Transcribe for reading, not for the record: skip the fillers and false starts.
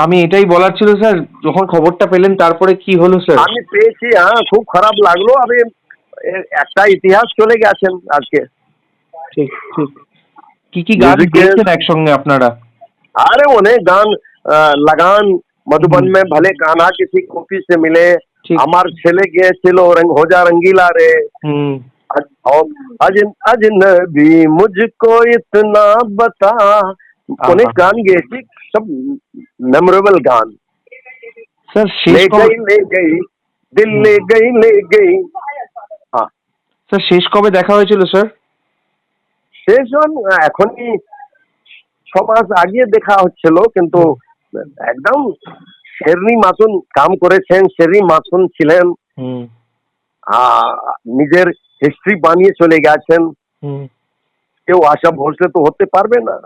আমি এটাই বলার ছিল স্যার, যখন খবরটা পেলেন তারপরে কি হলো স্যার? আমি পেয়েছি, হ্যাঁ, খুব খারাপ লাগলো। আমি একটা ইতিহাস চলে গেছেন আজকে। ঠিক ঠিক। কি কি গান म्यूजिक গেয়েছেন একসঙ্গে আপনারা? अरे उन्हें गान लगान হুম, मधुबन में भले कान्हा किसी कॉपी से मिले, ঠিক। আমার ছেলে গিয়েছিল रंग हो जा रंगीला रे, হুম। और अजनबी मुझको इतना बता, আহা! অনেক গান গেয়েছি, সব মেমোরেবল গান। স্যার শেষ ले কবে, गई ले गई, दिल হুম, ले गई ले गई। हाँ, স্যার শেষ কবে দেখা হয়েছিল স্যার? শেষ এখনই 6 মাস আগে দেখা হচ্ছিল, কিন্তু হুম, একদম শেরনি মাসুন কাম করেছেন, শেরনি মাসুন ছিলেন, হুম, নিজের হিস্ট্রি বানিয়ে চলে গেছেন। হুম। কেউ আশা ভরসা তো হতে পারবে না।